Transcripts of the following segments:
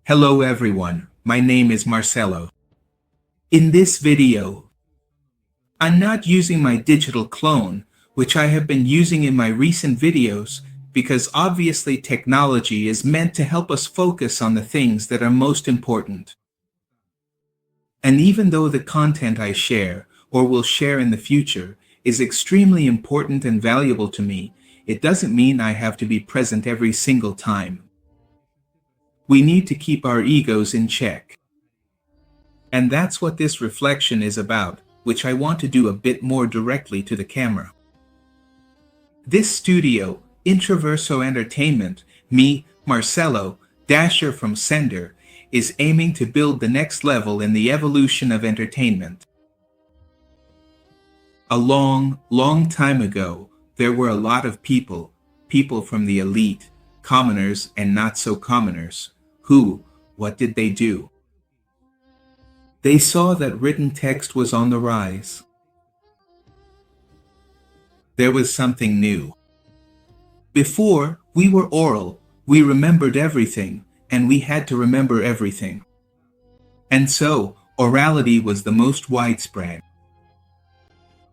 Hello everyone, my name is Marcelo. In this video, I'm not using my digital clone, which I have been using in my recent videos, because obviously technology is meant to help us focus on the things that are most important. And even though the content I share, or will share in the future, is extremely important and valuable to me, it doesn't mean I have to be present every single time. We need to keep our egos in check. And that's what this reflection is about, which I want to do a bit more directly to the camera. This studio, Introverso Entertainment, me, Marcelo, Dasher from Sender, is aiming to build the next level in the evolution of entertainment. A long time ago, there were a lot of people from the elite, commoners and not so commoners, what did they do? They saw that written text was on the rise. There was something new. Before, we were oral, we remembered everything, and we had to remember everything. And so, orality was the most widespread.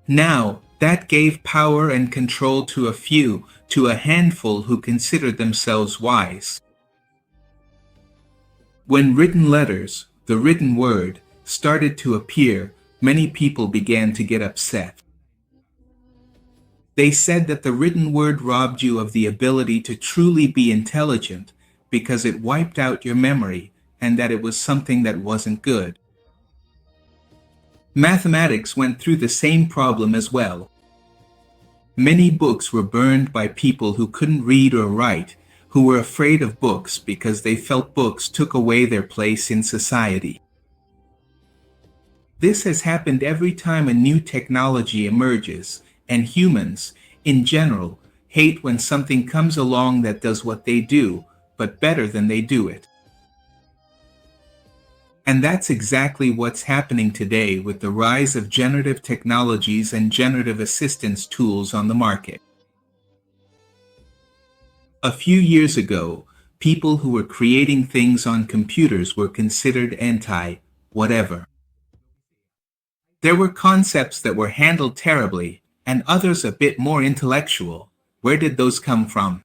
Now, that gave power and control to a few, to a handful who considered themselves wise. When written letters, the written word, started to appear, many people began to get upset. They said that the written word robbed you of the ability to truly be intelligent because it wiped out your memory, and that it was something that wasn't good. Mathematics went through the same problem as well. Many books were burned by people who couldn't read or write, who were afraid of books because they felt books took away their place in society. This has happened every time a new technology emerges, and humans, in general, hate when something comes along that does what they do, but better than they do it. And that's exactly what's happening today with the rise of generative technologies and generative assistance tools on the market. A few years ago, people who were creating things on computers were considered anti-whatever. There were concepts that were handled terribly, and others a bit more intellectual. Where did those come from?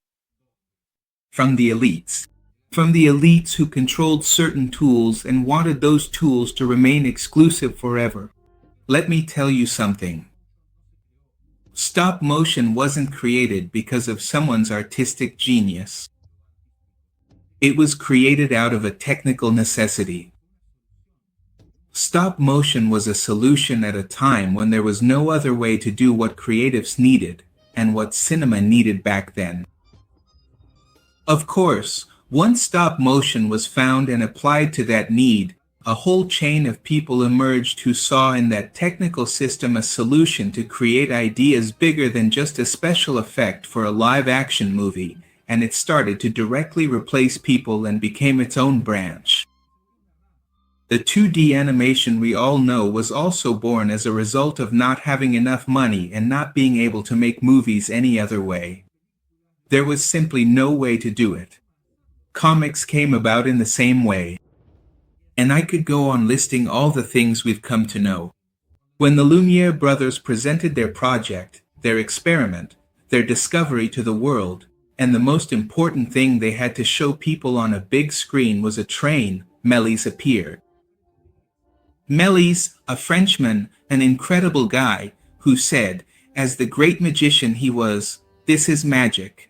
From the elites. From the elites who controlled certain tools and wanted those tools to remain exclusive forever. Let me tell you something. Stop motion wasn't created because of someone's artistic genius. It was created out of a technical necessity. Stop motion was a solution at a time when there was no other way to do what creatives needed and what cinema needed back then. Of course, once stop motion was found and applied to that need, a whole chain of people emerged who saw in that technical system a solution to create ideas bigger than just a special effect for a live-action movie, and it started to directly replace people and became its own branch. The 2D animation we all know was also born as a result of not having enough money and not being able to make movies any other way. There was simply no way to do it. Comics came about in the same way. And I could go on listing all the things we've come to know. When the Lumiere brothers presented their project, their experiment, their discovery to the world, and the most important thing they had to show people on a big screen was a train, Méliès appeared. Méliès, a Frenchman, an incredible guy, who said, as the great magician he was, "This is magic.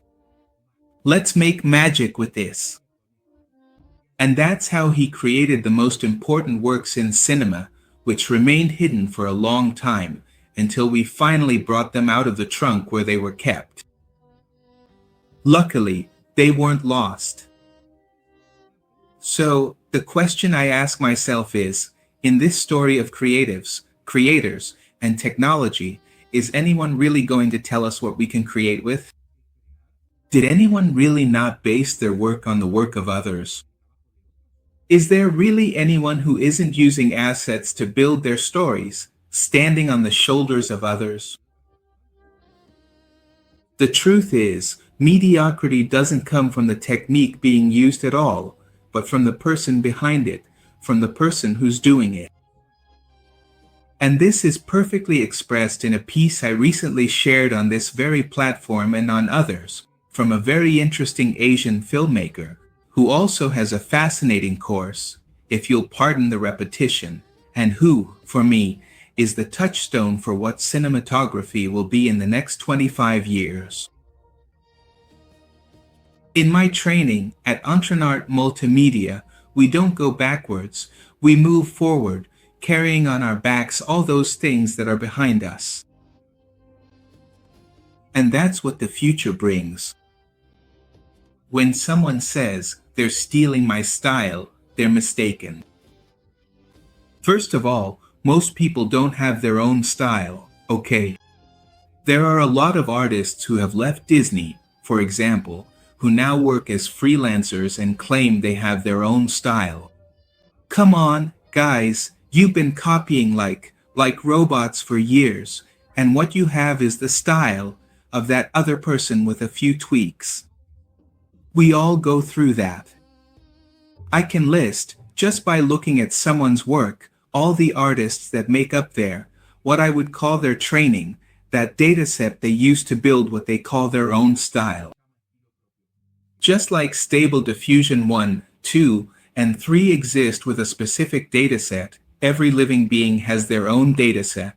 Let's make magic with this." And that's how he created the most important works in cinema, which remained hidden for a long time, until we finally brought them out of the trunk where they were kept. Luckily, they weren't lost. So, the question I ask myself is, in this story of creatives, creators, and technology, is anyone really going to tell us what we can create with? Did anyone really not base their work on the work of others? Is there really anyone who isn't using assets to build their stories, standing on the shoulders of others? The truth is, mediocrity doesn't come from the technique being used at all, but from the person behind it, from the person who's doing it. And this is perfectly expressed in a piece I recently shared on this very platform and on others, from a very interesting Asian filmmaker, who also has a fascinating course, if you'll pardon the repetition, and who, for me, is the touchstone for what cinematography will be in the next 25 years. In my training at Entrenart Multimedia, we don't go backwards, we move forward, carrying on our backs all those things that are behind us. And that's what the future brings. When someone says they're stealing my style, they're mistaken. First of all, most people don't have their own style, okay? There are a lot of artists who have left Disney, for example, who now work as freelancers and claim they have their own style. Come on, guys, you've been copying like robots for years, and what you have is the style of that other person with a few tweaks. We all go through that. I can list, just by looking at someone's work, all the artists that make up what I would call their training, that dataset they use to build what they call their own style. Just like Stable Diffusion 1, 2, and 3 exist with a specific dataset, every living being has their own dataset.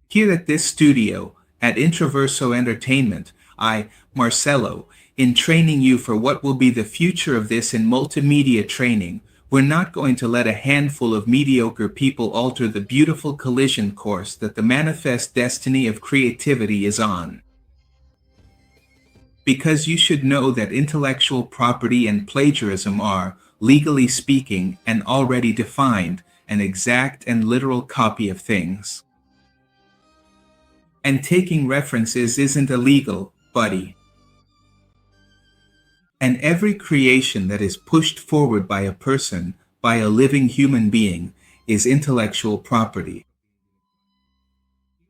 Here at this studio, at Introverso Entertainment, I, Marcelo, in training you for what will be the future of this in multimedia training, we're not going to let a handful of mediocre people alter the beautiful collision course that the manifest destiny of creativity is on. Because you should know that intellectual property and plagiarism are, legally speaking, and already defined, an exact and literal copy of things. And taking references isn't illegal, buddy. And every creation that is pushed forward by a person, by a living human being, is intellectual property.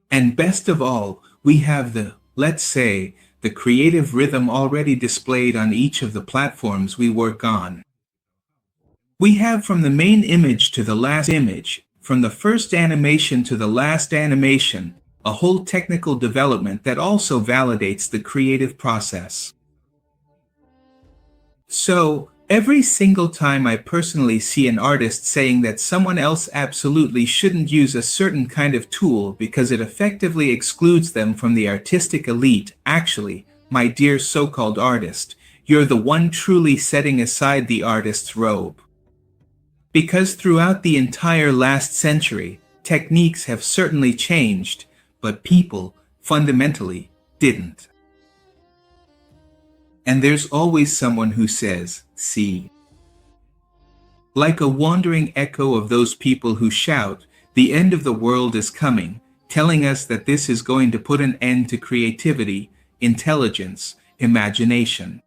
And best of all, we have the, let's say, the creative rhythm already displayed on each of the platforms we work on. We have from the main image to the last image, from the first animation to the last animation, a whole technical development that also validates the creative process. So, every single time I personally see an artist saying that someone else absolutely shouldn't use a certain kind of tool because it effectively excludes them from the artistic elite, actually, my dear so-called artist, you're the one truly setting aside the artist's robe. Because throughout the entire last century, techniques have certainly changed, but people, fundamentally, didn't. And there's always someone who says, see. Like a wandering echo of those people who shout, the end of the world is coming, telling us that this is going to put an end to creativity, intelligence, imagination.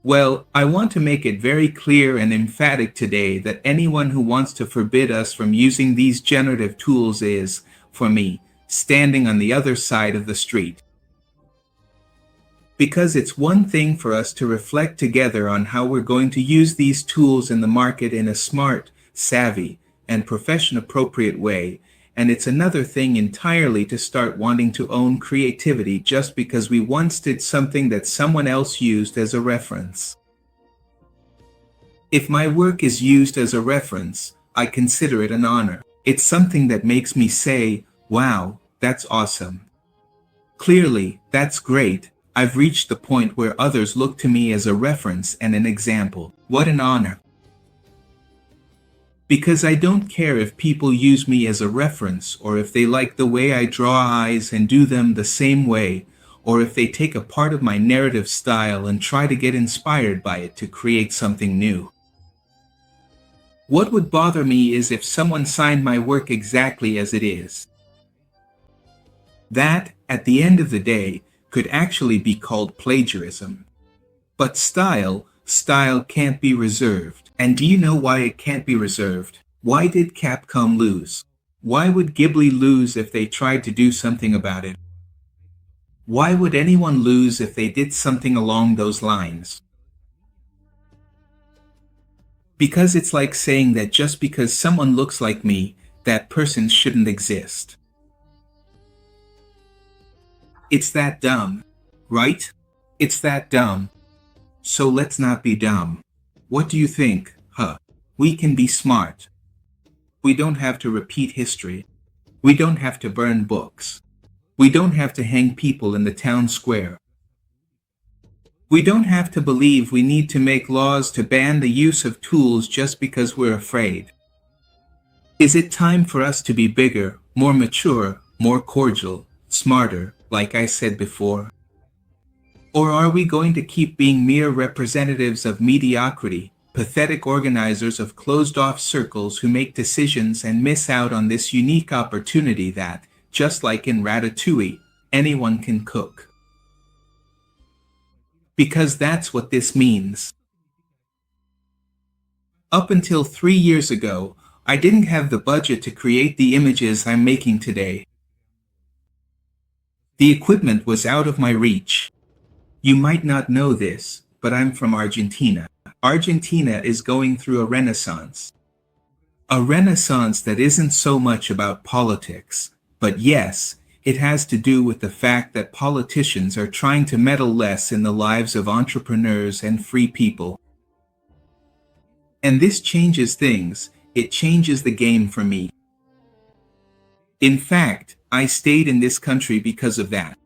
Well, I want to make it very clear and emphatic today that anyone who wants to forbid us from using these generative tools is, for me, standing on the other side of the street. Because it's one thing for us to reflect together on how we're going to use these tools in the market in a smart, savvy, and profession-appropriate way, and it's another thing entirely to start wanting to own creativity just because we once did something that someone else used as a reference. If my work is used as a reference, I consider it an honor. It's something that makes me say, wow, that's awesome. Clearly, that's great. I've reached the point where others look to me as a reference and an example. What an honor. Because I don't care if people use me as a reference, or if they like the way I draw eyes and do them the same way, or if they take a part of my narrative style and try to get inspired by it to create something new. What would bother me is if someone signed my work exactly as it is. That, at the end of the day, could actually be called plagiarism. But style can't be reserved. And do you know why it can't be reserved? Why did Capcom lose? Why would Ghibli lose if they tried to do something about it? Why would anyone lose if they did something along those lines? Because it's like saying that just because someone looks like me, that person shouldn't exist. It's that dumb, right? It's that dumb. So let's not be dumb. What do you think, huh? We can be smart. We don't have to repeat history. We don't have to burn books. We don't have to hang people in the town square. We don't have to believe we need to make laws to ban the use of tools just because we're afraid. Is it time for us to be bigger, more mature, more cordial, smarter, like I said before? Or are we going to keep being mere representatives of mediocrity, pathetic organizers of closed-off circles who make decisions and miss out on this unique opportunity that, just like in Ratatouille, anyone can cook? Because that's what this means. Up until 3 years ago, I didn't have the budget to create the images I'm making today. The equipment was out of my reach. You might not know this, but I'm from Argentina. Argentina is going through a renaissance. A renaissance that isn't so much about politics, but yes, it has to do with the fact that politicians are trying to meddle less in the lives of entrepreneurs and free people. And this changes things. It changes the game for me. In fact, I stayed in this country because of that.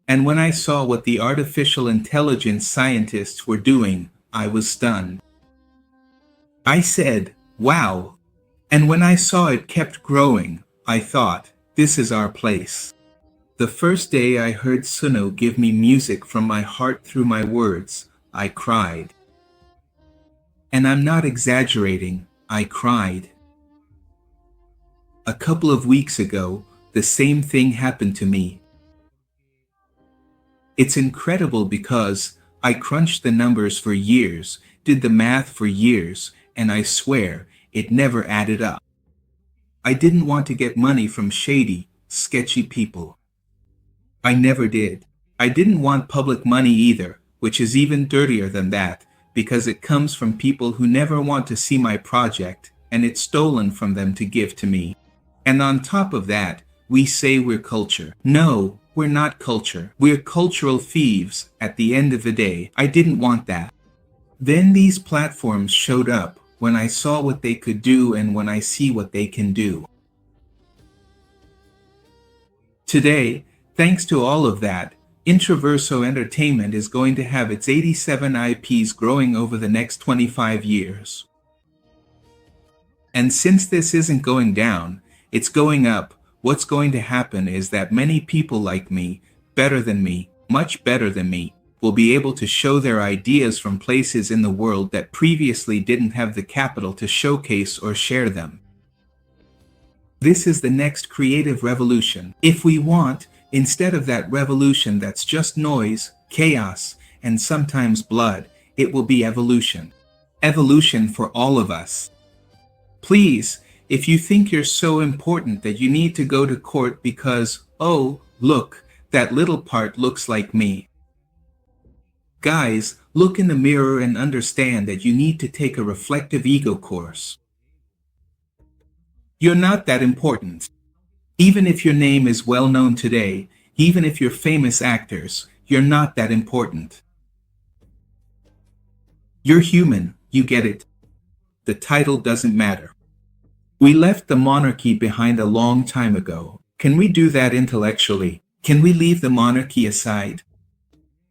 And when I saw what the artificial intelligence scientists were doing, I was stunned. I said, wow. And when I saw it kept growing, I thought, this is our place. The first day I heard Suno give me music from my heart through my words, I cried. And I'm not exaggerating, I cried. A couple of weeks ago, the same thing happened to me. It's incredible because I crunched the numbers for years, did the math for years, and I swear, it never added up. I didn't want to get money from shady, sketchy people. I never did. I didn't want public money either, which is even dirtier than that, because it comes from people who never want to see my project, and it's stolen from them to give to me. And on top of that, we say we're culture. No, we're not culture. We're cultural thieves at the end of the day. I didn't want that. Then these platforms showed up when I saw what they could do and when I see what they can do. Today, thanks to all of that, Introverso Entertainment is going to have its 87 IPs growing over the next 25 years. And since this isn't going down, it's going up. What's going to happen is that many people like me, better than me, much better than me, will be able to show their ideas from places in the world that previously didn't have the capital to showcase or share them. This is the next creative revolution. If we want, instead of that revolution that's just noise, chaos, and sometimes blood, it will be evolution. Evolution for all of us. Please, if you think you're so important that you need to go to court because, oh, look, that little part looks like me. Guys, look in the mirror and understand that you need to take a reflective ego course. You're not that important. Even if your name is well known today, even if you're famous actors, you're not that important. You're human, you get it. The title doesn't matter. We left the monarchy behind a long time ago. Can we do that intellectually? Can we leave the monarchy aside?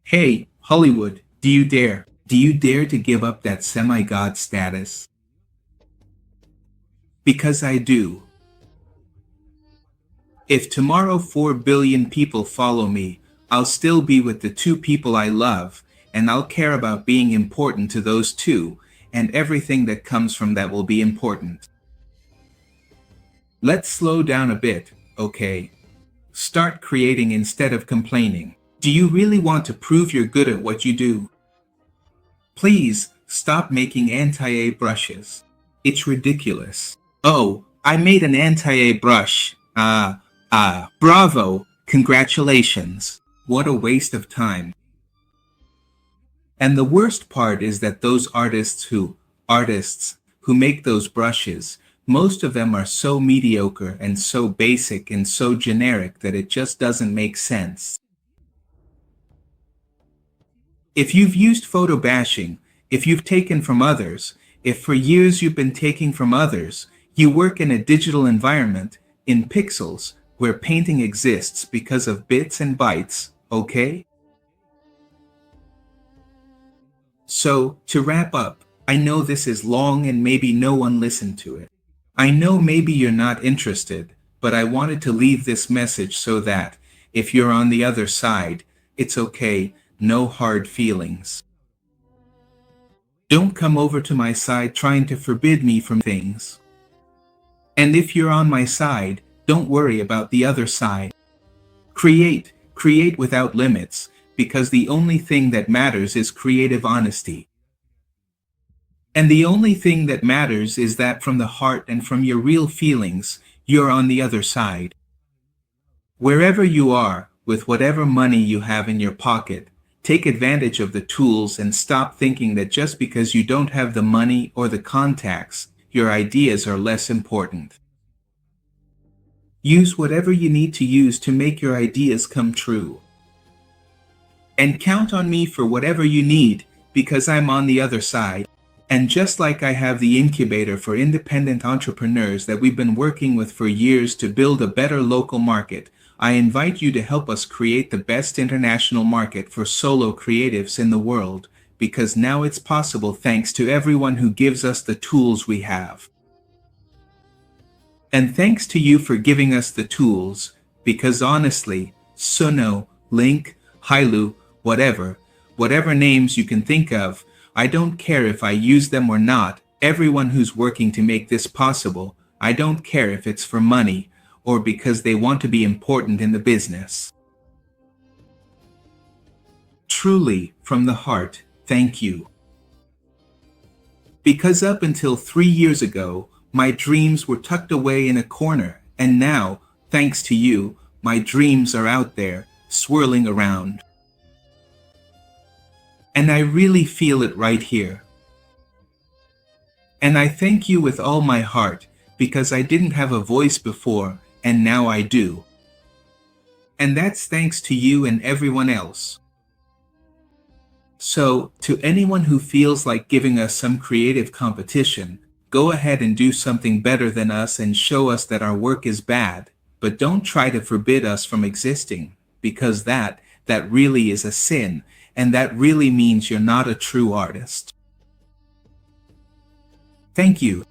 Hey, Hollywood, do you dare? Do you dare to give up that semi-god status? Because I do. If tomorrow 4 billion people follow me, I'll still be with the 2 people I love, and I'll care about being important to those 2, and everything that comes from that will be important. Let's slow down a bit, okay? Start creating instead of complaining. Do you really want to prove you're good at what you do? Please, stop making anti-A brushes. It's ridiculous. Oh, I made an anti-A brush. Bravo, congratulations. What a waste of time. And the worst part is that those artists who artists who make those brushes, most of them are so mediocre and so basic and so generic that it just doesn't make sense. If you've used photo bashing, if you've taken from others, if for years you've been taking from others, you work in a digital environment, in pixels, where painting exists because of bits and bytes, okay? So, to wrap up, I know this is long and maybe no one listened to it. I know maybe you're not interested, but I wanted to leave this message so that, if you're on the other side, it's okay, no hard feelings. Don't come over to my side trying to forbid me from things. And if you're on my side, don't worry about the other side. Create without limits, because the only thing that matters is creative honesty. And the only thing that matters is that from the heart and from your real feelings, you're on the other side. Wherever you are, with whatever money you have in your pocket, take advantage of the tools and stop thinking that just because you don't have the money or the contacts, your ideas are less important. Use whatever you need to use to make your ideas come true. And count on me for whatever you need, because I'm on the other side. And just like I have the incubator for independent entrepreneurs that we've been working with for years to build a better local market, I invite you to help us create the best international market for solo creatives in the world, because now it's possible thanks to everyone who gives us the tools we have. And thanks to you for giving us the tools, because honestly, Suno, Link, Hailu, whatever names you can think of, I don't care if I use them or not, everyone who's working to make this possible, I don't care if it's for money, or because they want to be important in the business. Truly, from the heart, thank you. Because up until 3 years ago, my dreams were tucked away in a corner, and now, thanks to you, my dreams are out there, swirling around. And I really feel it right here. And I thank you with all my heart, because I didn't have a voice before, and now I do. And that's thanks to you and everyone else. So, to anyone who feels like giving us some creative competition, go ahead and do something better than us and show us that our work is bad, but don't try to forbid us from existing, because that really is a sin, and that really means you're not a true artist. Thank you.